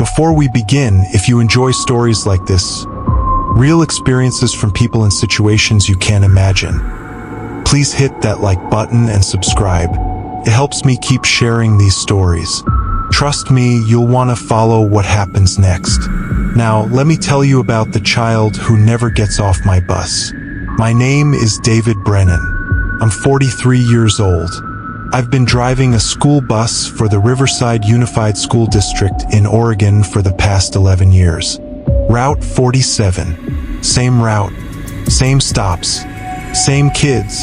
Before we begin, if you enjoy stories like this, real experiences from people and situations you can't imagine, please hit that like button and subscribe. It helps me keep sharing these stories. Trust me, you'll want to follow what happens next. Now, let me tell you about the child who never gets off my bus. My name is David Brennan. I'm 43 years old. I've been driving a school bus for the Riverside Unified School District in Oregon for the past 11 years. Route 47. Same route, same stops, same kids.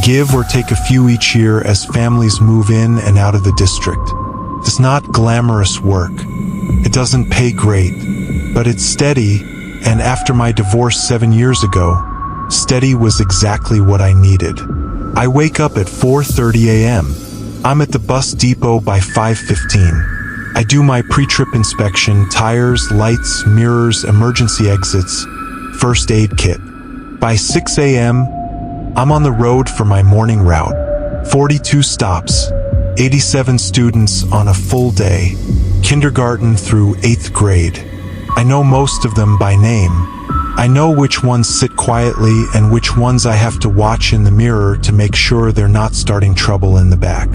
Give or take a few each year as families move in and out of the district. It's not glamorous work. It doesn't pay great, but it's steady, and after my divorce 7 years ago, steady was exactly what I needed. I wake up at 4:30 a.m. I'm at the bus depot by 5:15. I do my pre-trip inspection, tires, lights, mirrors, emergency exits, first aid kit. By 6 a.m., I'm on the road for my morning route. 42 stops, 87 students on a full day, kindergarten through 8th grade. I know most of them by name. I know which ones sit quietly and which ones I have to watch in the mirror to make sure they're not starting trouble in the back.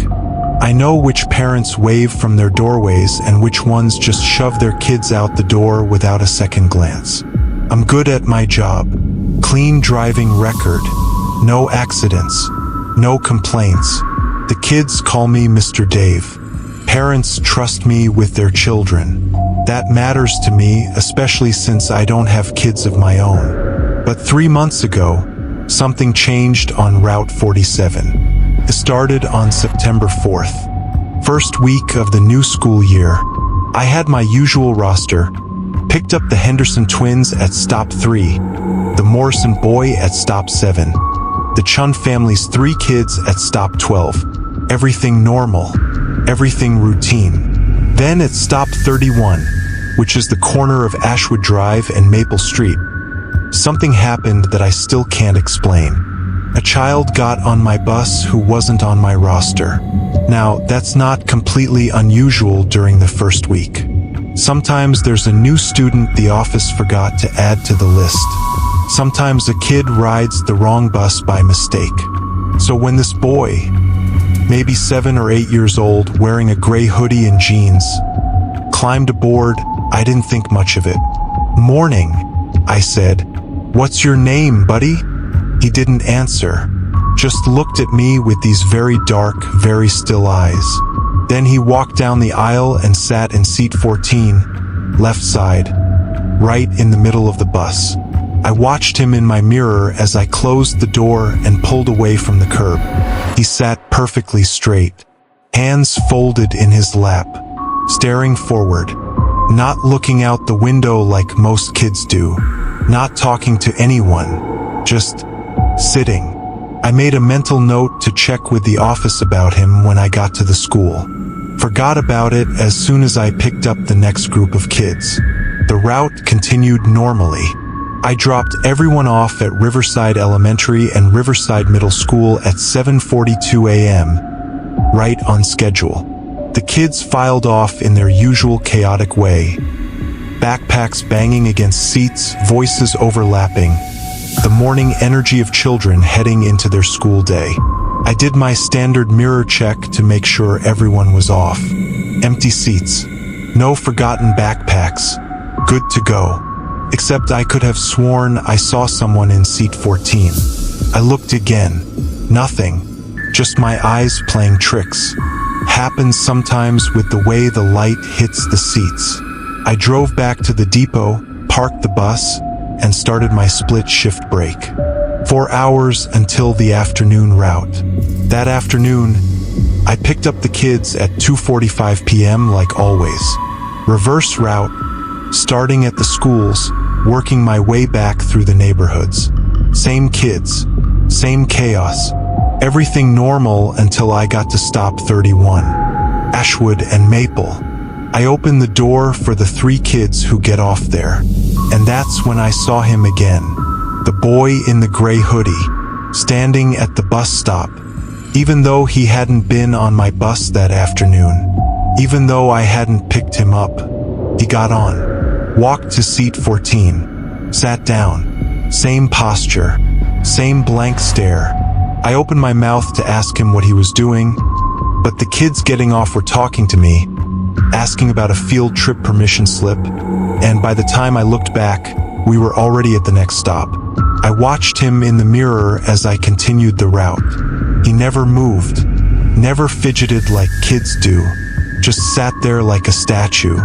I know which parents wave from their doorways and which ones just shove their kids out the door without a second glance. I'm good at my job. Clean driving record. No accidents. No complaints. The kids call me Mr. Dave. Parents trust me with their children. That matters to me, especially since I don't have kids of my own. But 3 months ago, something changed on Route 47. It started on September 4th. First week of the new school year. I had my usual roster, picked up the Henderson twins at stop 3, the Morrison boy at stop 7, the Chun family's 3 kids at stop 12. Everything normal, everything routine. Then at stop 31, which is the corner of Ashwood Drive and Maple Street, something happened that I still can't explain. A child got on my bus who wasn't on my roster. Now, that's not completely unusual during the first week. Sometimes there's a new student the office forgot to add to the list. Sometimes a kid rides the wrong bus by mistake. So when this boy, maybe 7 or 8 years old, wearing a gray hoodie and jeans, climbed aboard, I didn't think much of it. "Morning," I said. "What's your name, buddy?" He didn't answer, just looked at me with these very dark, very still eyes. Then he walked down the aisle and sat in seat 14, left side, right in the middle of the bus. I watched him in my mirror as I closed the door and pulled away from the curb. He sat perfectly straight, hands folded in his lap, staring forward, not looking out the window like most kids do, not talking to anyone, just sitting. I made a mental note to check with the office about him when I got to the school. Forgot about it as soon as I picked up the next group of kids. The route continued normally. I dropped everyone off at Riverside Elementary and Riverside Middle School at 7:42 a.m., right on schedule. The kids filed off in their usual chaotic way, backpacks banging against seats, voices overlapping, the morning energy of children heading into their school day. I did my standard mirror check to make sure everyone was off. Empty seats. No forgotten backpacks. Good to go. Except I could have sworn I saw someone in seat 14. I looked again. Nothing. Just my eyes playing tricks. Happens sometimes with the way the light hits the seats. I drove back to the depot, parked the bus, and started my split shift break. 4 hours until the afternoon route. That afternoon, I picked up the kids at 2:45 p.m. like always. Reverse route, starting at the schools, working my way back through the neighborhoods. Same kids, same chaos. Everything normal until I got to stop 31, Ashwood and Maple. I opened the door for the 3 kids who get off there, and that's when I saw him again. The boy in the gray hoodie, standing at the bus stop, even though he hadn't been on my bus that afternoon, even though I hadn't picked him up. He got on, walked to seat 14, sat down, same posture, same blank stare. I opened my mouth to ask him what he was doing, but the kids getting off were talking to me, asking about a field trip permission slip, and by the time I looked back, we were already at the next stop. I watched him in the mirror as I continued the route. He never moved, never fidgeted like kids do, just sat there like a statue.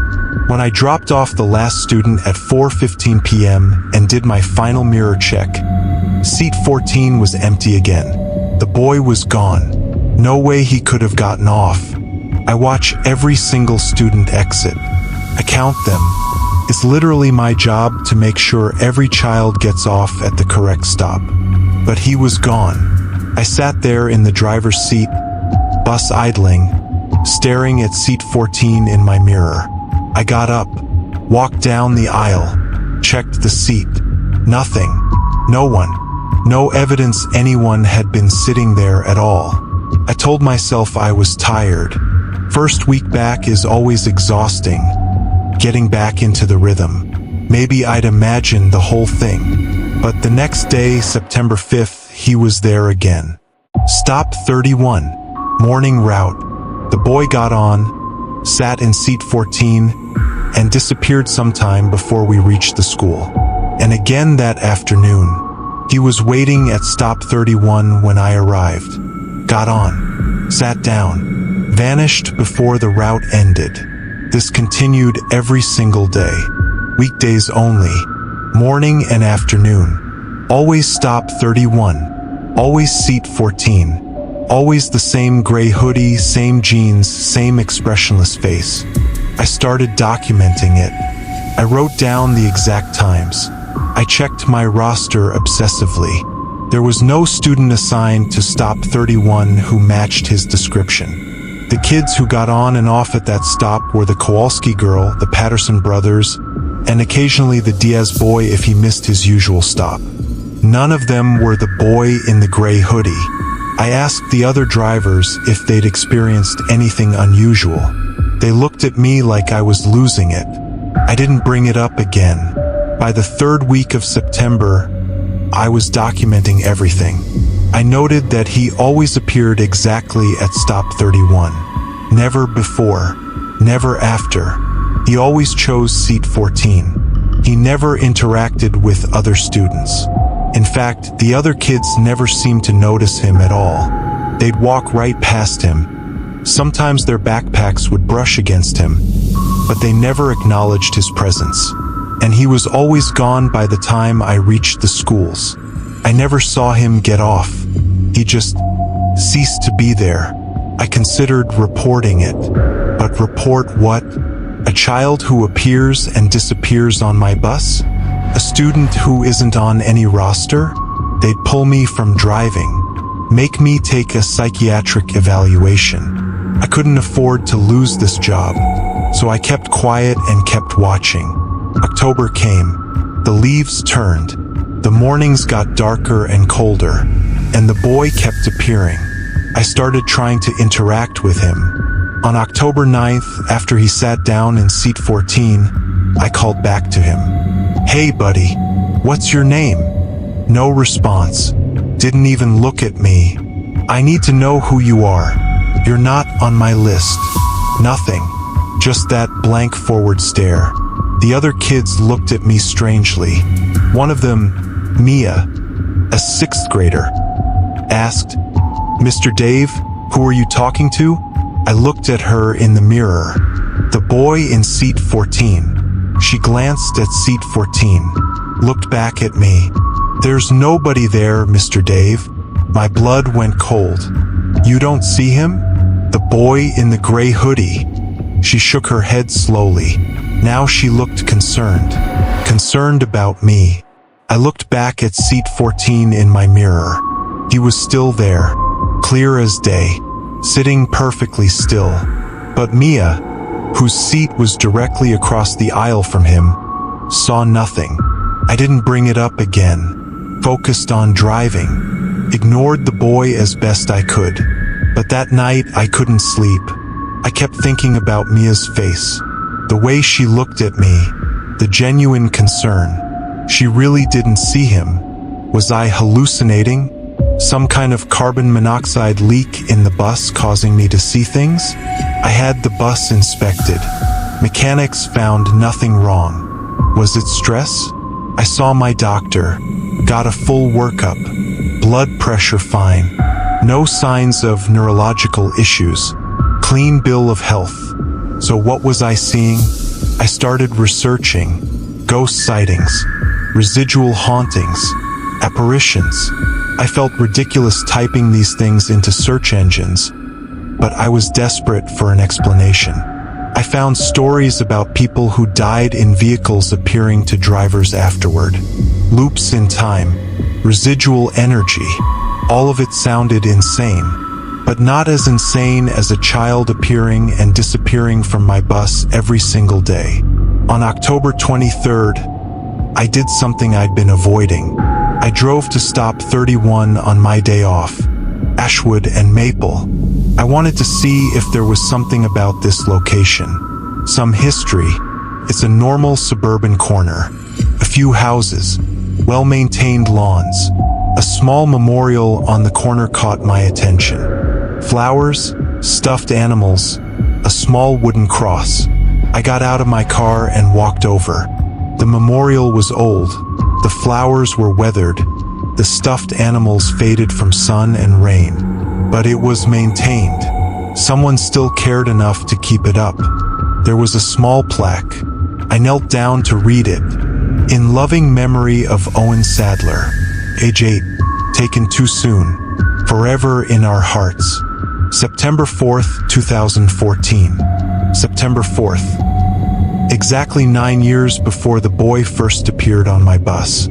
When I dropped off the last student at 4:15 p.m. and did my final mirror check, seat 14 was empty again. The boy was gone. No way he could have gotten off. I watch every single student exit. I count them. It's literally my job to make sure every child gets off at the correct stop. But he was gone. I sat there in the driver's seat, bus idling, staring at seat 14 in my mirror. I got up, walked down the aisle, checked the seat. Nothing. No one. No evidence anyone had been sitting there at all. I told myself I was tired. First week back is always exhausting. Getting back into the rhythm. Maybe I'd imagined the whole thing. But the next day, September 5th, he was there again. Stop 31. Morning route. The boy got on, sat in seat 14, and disappeared sometime before we reached the school. And again that afternoon. He was waiting at stop 31 when I arrived. Got on, sat down, vanished before the route ended. This continued every single day. Weekdays only. Morning and afternoon. Always stop 31. Always seat 14. Always the same gray hoodie, same jeans, same expressionless face. I started documenting it. I wrote down the exact times. I checked my roster obsessively. There was no student assigned to stop 31 who matched his description. The kids who got on and off at that stop were the Kowalski girl, the Patterson brothers, and occasionally the Diaz boy if he missed his usual stop. None of them were the boy in the gray hoodie. I asked the other drivers if they'd experienced anything unusual. They looked at me like I was losing it. I didn't bring it up again. By the third week of September, I was documenting everything. I noted that he always appeared exactly at stop 31. Never before, never after. He always chose seat 14. He never interacted with other students. In fact, the other kids never seemed to notice him at all. They'd walk right past him. Sometimes their backpacks would brush against him, but they never acknowledged his presence. And he was always gone by the time I reached the schools. I never saw him get off. He just ceased to be there. I considered reporting it. But report what? A child who appears and disappears on my bus? A student who isn't on any roster? They'd pull me from driving, make me take a psychiatric evaluation. I couldn't afford to lose this job, so I kept quiet and kept watching. October came. The leaves turned. The mornings got darker and colder, and the boy kept appearing. I started trying to interact with him. On October 9th, after he sat down in seat 14, I called back to him. "Hey buddy, what's your name?" No response. Didn't even look at me. "I need to know who you are. You're not on my list." Nothing. Just that blank forward stare. The other kids looked at me strangely. One of them, Mia, a 6th grader, asked, "Mr. Dave, who are you talking to?" I looked at her in the mirror. The boy in seat 14. She glanced at seat 14, looked back at me. "There's nobody there, Mr. Dave." My blood went cold. "You don't see him? The boy in the gray hoodie." She shook her head slowly. Now she looked concerned. Concerned about me. I looked back at seat 14 in my mirror. He was still there, clear as day, sitting perfectly still. But Mia, whose seat was directly across the aisle from him, saw nothing. I didn't bring it up again. Focused on driving. Ignored the boy as best I could. But that night I couldn't sleep. I kept thinking about Mia's face. The way she looked at me, the genuine concern. She really didn't see him. Was I hallucinating? Some kind of carbon monoxide leak in the bus causing me to see things? I had the bus inspected. Mechanics found nothing wrong. Was it stress? I saw my doctor, got a full workup, blood pressure fine, no signs of neurological issues, clean bill of health. So what was I seeing? I started researching ghost sightings, residual hauntings, apparitions. I felt ridiculous typing these things into search engines, but I was desperate for an explanation. I found stories about people who died in vehicles appearing to drivers afterward. Loops in time, residual energy. All of it sounded insane, but not as insane as a child appearing and disappearing from my bus every single day. On October 23rd, I did something I'd been avoiding. I drove to stop 31 on my day off, Ashwood and Maple. I wanted to see if there was something about this location, some history. It's a normal suburban corner, a few houses, well-maintained lawns. A small memorial on the corner caught my attention. Flowers, stuffed animals, a small wooden cross. I got out of my car and walked over. The memorial was old. The flowers were weathered. The stuffed animals faded from sun and rain. But it was maintained. Someone still cared enough to keep it up. There was a small plaque. I knelt down to read it. In loving memory of Owen Sadler, age 8, taken too soon, forever in our hearts. September 4th, 2014. September 4th. Exactly 9 years before the boy first appeared on my bus.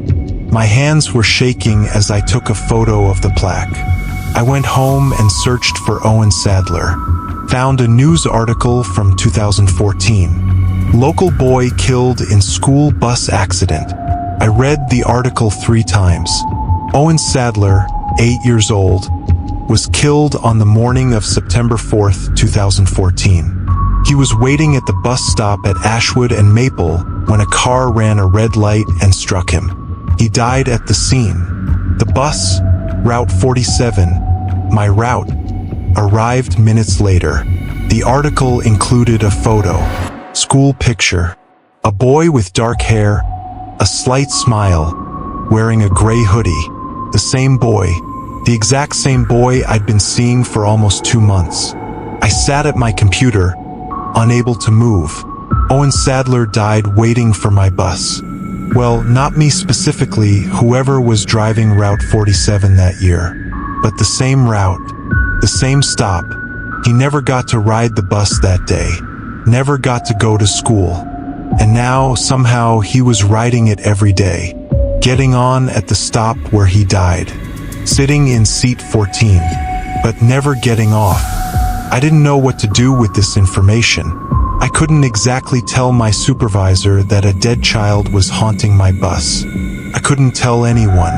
My hands were shaking as I took a photo of the plaque. I went home and searched for Owen Sadler. Found a news article from 2014. Local boy killed in school bus accident. I read the article 3 times. Owen Sadler, 8 years old, was killed on the morning of September 4th, 2014. He was waiting at the bus stop at Ashwood and Maple when a car ran a red light and struck him. He died at the scene. The bus, Route 47, my route, arrived minutes later. The article included a photo, school picture, a boy with dark hair, a slight smile, wearing a gray hoodie. The same boy, the exact same boy I'd been seeing for almost 2 months. I sat at my computer, unable to move. Owen Sadler died waiting for my bus. Well, not me specifically, whoever was driving Route 47 that year. But the same route, the same stop. He never got to ride the bus that day, never got to go to school. And now, somehow, he was riding it every day, getting on at the stop where he died, sitting in seat 14, but never getting off. I didn't know what to do with this information. I couldn't exactly tell my supervisor that a dead child was haunting my bus. I couldn't tell anyone.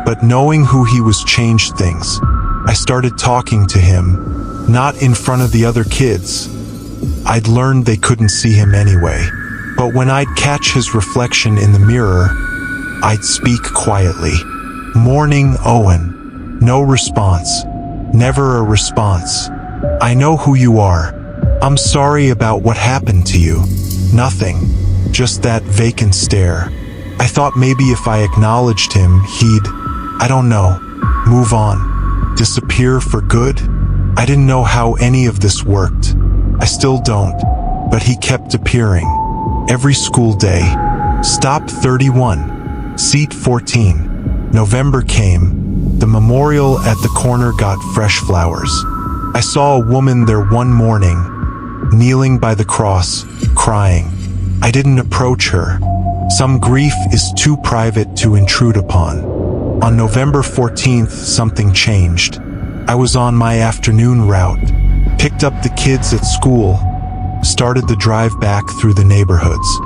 But knowing who he was changed things. I started talking to him, not in front of the other kids. I'd learned they couldn't see him anyway. But when I'd catch his reflection in the mirror, I'd speak quietly. Morning, Owen. No response. Never a response. I know who you are. I'm sorry about what happened to you. Nothing. Just that vacant stare. I thought maybe if I acknowledged him, he'd, I don't know, move on, disappear for good. I didn't know how any of this worked. I still don't, but he kept appearing. Every school day. Stop 31. Seat 14. November came. The memorial at the corner got fresh flowers. I saw a woman there one morning, kneeling by the cross, crying. I didn't approach her. Some grief is too private to intrude upon. On November 14th, something changed. I was on my afternoon route, picked up the kids at school, started the drive back through the neighborhoods.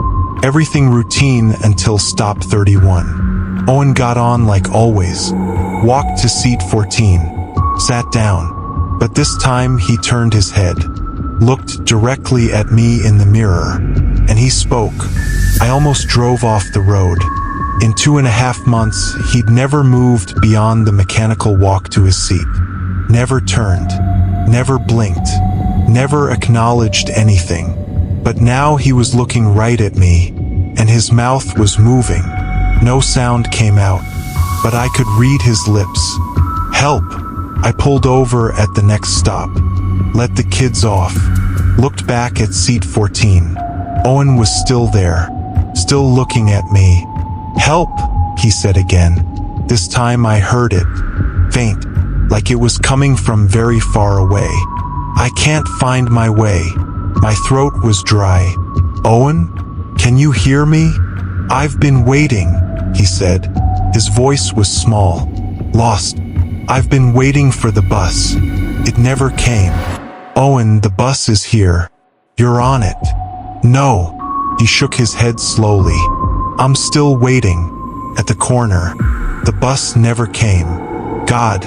Everything routine until stop 31. Owen got on like always, walked to seat 14, sat down, but this time he turned his head, looked directly at me in the mirror. and he spoke. I almost drove off the road. In 2.5 months, he'd never moved beyond the mechanical walk to his seat. Never turned, never blinked, never acknowledged anything. But now he was looking right at me, and his mouth was moving. No sound came out, but I could read his lips. Help! I pulled over at the next stop, let the kids off, looked back at seat 14. Owen was still there, still looking at me. Help! He said again. This time I heard it, faint, like it was coming from very far away. I can't find my way. My throat was dry. Owen, can you hear me? I've been waiting, he said. His voice was small, lost. I've been waiting for the bus. It never came. Owen, the bus is here. You're on it. No. He shook his head slowly. I'm still waiting. At the corner. The bus never came. God,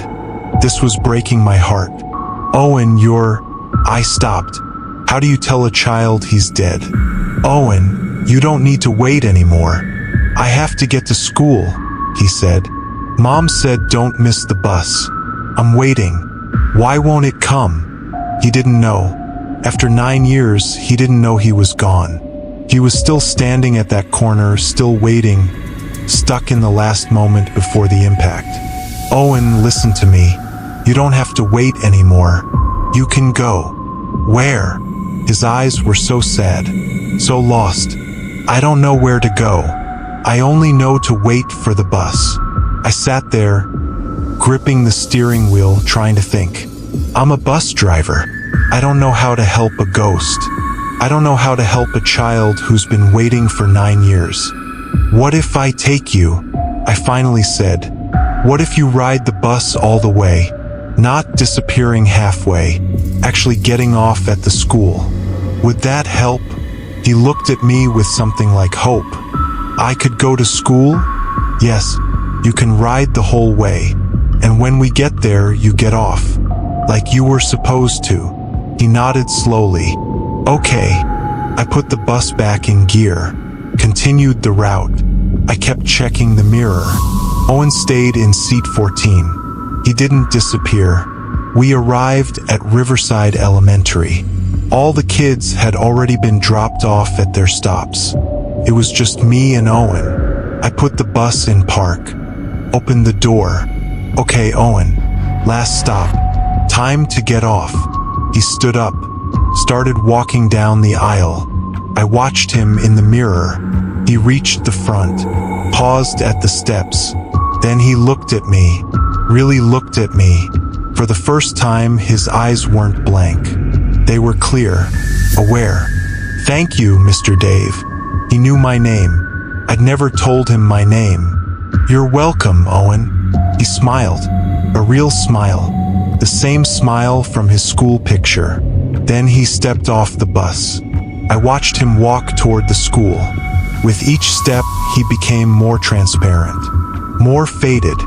this was breaking my heart. Owen, I stopped. How do you tell a child he's dead? Owen, you don't need to wait anymore. I have to get to school, he said. Mom said don't miss the bus. I'm waiting. Why won't it come? He didn't know. After 9 years, he didn't know he was gone. He was still standing at that corner, still waiting, stuck in the last moment before the impact. Owen, listen to me. You don't have to wait anymore. You can go. Where? His eyes were so sad, so lost. I don't know where to go. I only know to wait for the bus. I sat there, gripping the steering wheel, trying to think. I'm a bus driver. I don't know how to help a ghost. I don't know how to help a child who's been waiting for 9 years. What if I take you? I finally said. What if you ride the bus all the way? Not disappearing halfway, actually getting off at the school. Would that help? He looked at me with something like hope. I could go to school? Yes, you can ride the whole way. And when we get there, you get off. Like you were supposed to. He nodded slowly. Okay. I put the bus back in gear, continued the route. I kept checking the mirror. Owen stayed in seat 14. He didn't disappear. We arrived at Riverside Elementary. All the kids had already been dropped off at their stops. It was just me and Owen. I put the bus in park, opened the door. Okay, Owen, last stop. Time to get off. He stood up, started walking down the aisle. I watched him in the mirror. He reached the front, paused at the steps. Then he looked at me, really looked at me. For the first time, his eyes weren't blank. They were clear, aware. Thank you, Mr. Dave. He knew my name. I'd never told him my name. You're welcome, Owen. He smiled, a real smile, the same smile from his school picture. Then he stepped off the bus. I watched him walk toward the school. With each step, he became more transparent, more faded.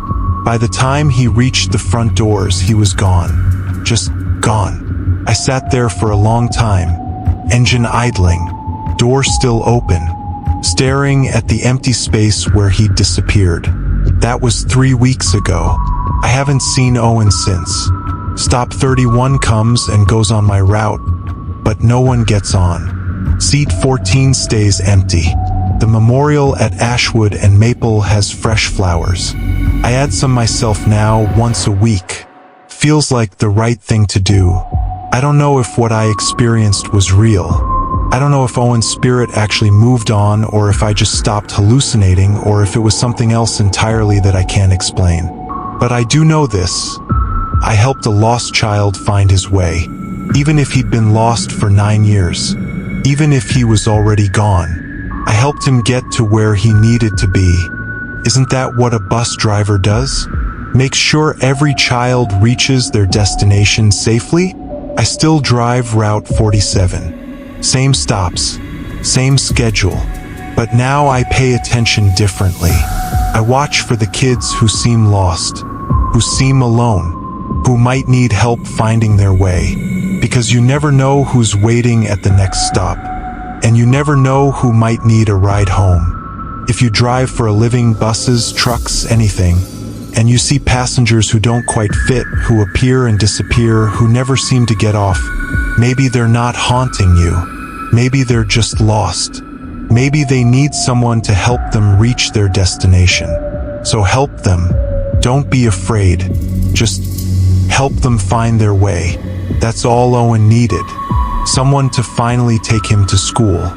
By the time he reached the front doors, he was gone. Just gone. I sat there for a long time, engine idling, door still open, staring at the empty space where he'd disappeared. That was 3 weeks ago. I haven't seen Owen since. Stop 31 comes and goes on my route, but no one gets on. Seat 14 stays empty. The memorial at Ashwood and Maple has fresh flowers. I add some myself now once a week. Feels like the right thing to do. I don't know if what I experienced was real. I don't know if Owen's spirit actually moved on, or if I just stopped hallucinating, or if it was something else entirely that I can't explain. But I do know this. I helped a lost child find his way, even if he'd been lost for 9 years, even if he was already gone. I helped him get to where he needed to be. Isn't that what a bus driver does? Makes sure every child reaches their destination safely? I still drive Route 47. Same stops, same schedule, but now I pay attention differently. I watch for the kids who seem lost, who seem alone, who might need help finding their way, because you never know who's waiting at the next stop. And you never know who might need a ride home. If you drive for a living, buses, trucks, anything, and you see passengers who don't quite fit, who appear and disappear, who never seem to get off, maybe they're not haunting you. Maybe they're just lost. Maybe they need someone to help them reach their destination. So help them. Don't be afraid. Just help them find their way. That's all Owen needed. Someone to finally take him to school.